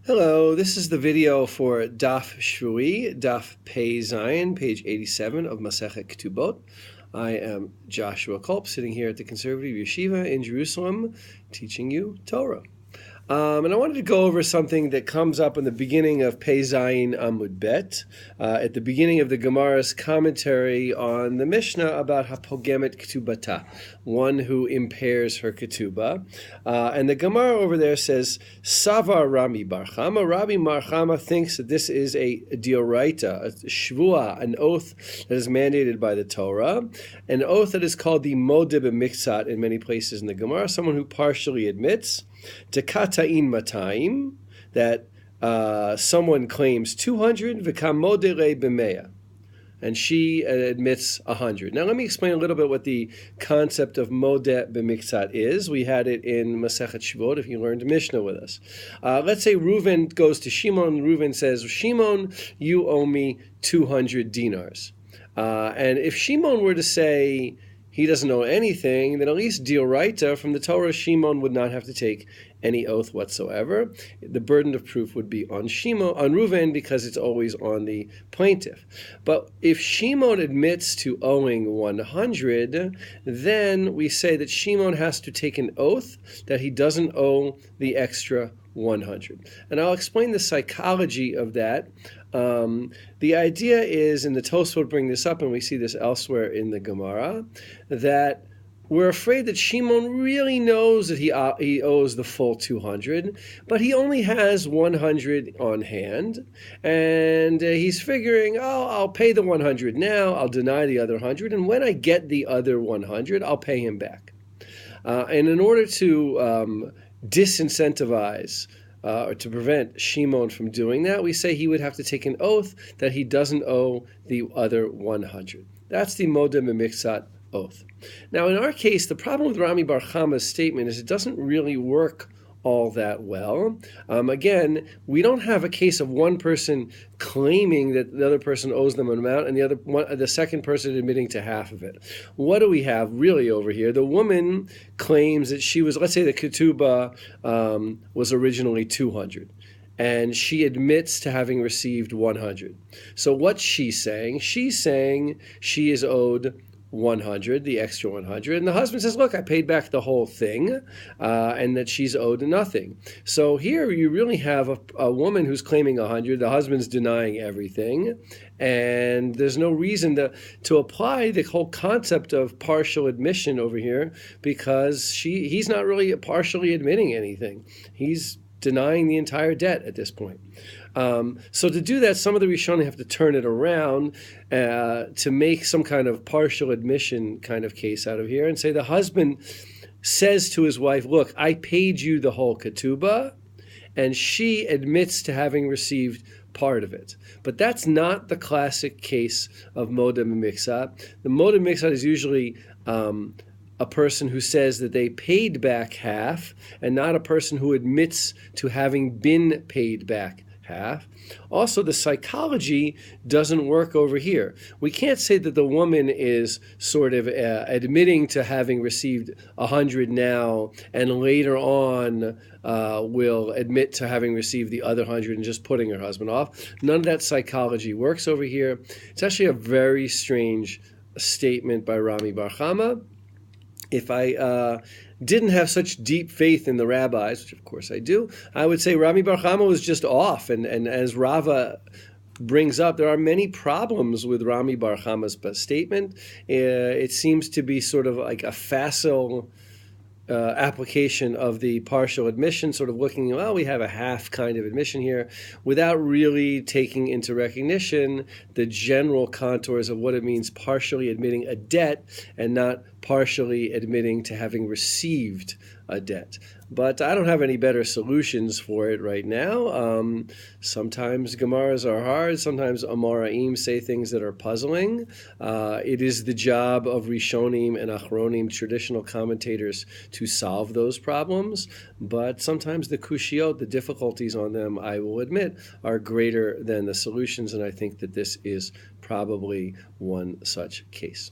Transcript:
Hello, this is the video for Daf Shevui, Daf Peh Zayin, page 87 of Masechet Ketubot. I am Joshua Kulp, sitting here at the Conservative Yeshiva in Jerusalem, teaching you Torah. And I wanted to go over something that comes up in the beginning of Peh Zayin Amud Bet, at the beginning of the Gemara's commentary on the Mishnah about Hapogemet Ketubata, one who impairs her ketubah. And the Gemara over there says, Savar Rami Bar Chama. Rabbi Bar Chama thinks that this is a dioraita, a shvua, an oath that is mandated by the Torah, an oath that is called the modeh b'miktzat in many places in the Gemara, someone who partially admits Tekata'in matayim, that someone claims 200, v'kamodere b'meya, and she admits 100. Now let me explain a little bit what the concept of modeh b'miktzat is. We had it in Masechet Shvot, if you learned Mishnah with us. Let's say Reuven goes to Shimon. Reuven says, Shimon, you owe me 200 dinars. And if Shimon were to say he doesn't know anything, then at least dioraita from the Torah, Shimon would not have to take any oath whatsoever. The burden of proof would be on Reuven, because it's always on the plaintiff. But if Shimon admits to owing 100, then we say that Shimon has to take an oath that he doesn't owe the extra 100. And I'll explain the psychology of that. The idea is, and the Tosfot bring this up, and we see this elsewhere in the Gemara, that we're afraid that Shimon really knows that he owes the full 200, but he only has 100 on hand, and he's figuring, I'll pay the 100 now, I'll deny the other 100, and when I get the other 100, I'll pay him back. And in order to disincentivize or to prevent Shimon from doing that, we say he would have to take an oath that he doesn't owe the other 100. That's the modeh b'miktzat oath. Now, in our case, the problem with Rami Bar Chama's statement is it doesn't really work all that well. Again, we don't have a case of one person claiming that the other person owes them an amount and the second person admitting to half of it. What do we have really over here? The woman claims that she was, let's say the ketubah was originally 200. And she admits to having received 100. So what's she saying? She's saying she is owed 100, the extra 100, and the husband says, look, I paid back the whole thing, and that she's owed nothing. So here you really have a woman who's claiming 100, the husband's denying everything, and there's no reason to apply the whole concept of partial admission over here, because he's not really partially admitting anything. He's denying the entire debt at this point. So to do that, some of the Rishonim have to turn it around to make some kind of partial admission kind of case out of here and say the husband says to his wife, look, I paid you the whole ketubah, and she admits to having received part of it. But that's not the classic case of modeh b'miktzat. The modeh b'miktzat is usually a person who says that they paid back half, and not a person who admits to having been paid back half. Also, the psychology doesn't work over here. We can't say that the woman is sort of admitting to having received 100 now, and later on will admit to having received the other 100 and just putting her husband off. None of that psychology works over here. It's actually a very strange statement by Rami Bar Chama. If I didn't have such deep faith in the rabbis, which of course I do, I would say Rami Bar Chama was just off. And as Rava brings up, there are many problems with Rami Bar Chama's statement. It seems to be sort of like a facile application of the partial admission, sort of looking, well, we have a half kind of admission here, without really taking into recognition the general contours of what it means partially admitting a debt and not partially admitting to having received a debt. But I don't have any better solutions for it right now. Sometimes Gemaras are hard. Sometimes Amoraim say things that are puzzling. It is the job of Rishonim and Achronim, traditional commentators, to solve those problems. But sometimes the kushiyot, the difficulties on them, I will admit, are greater than the solutions. And I think that this is probably one such case.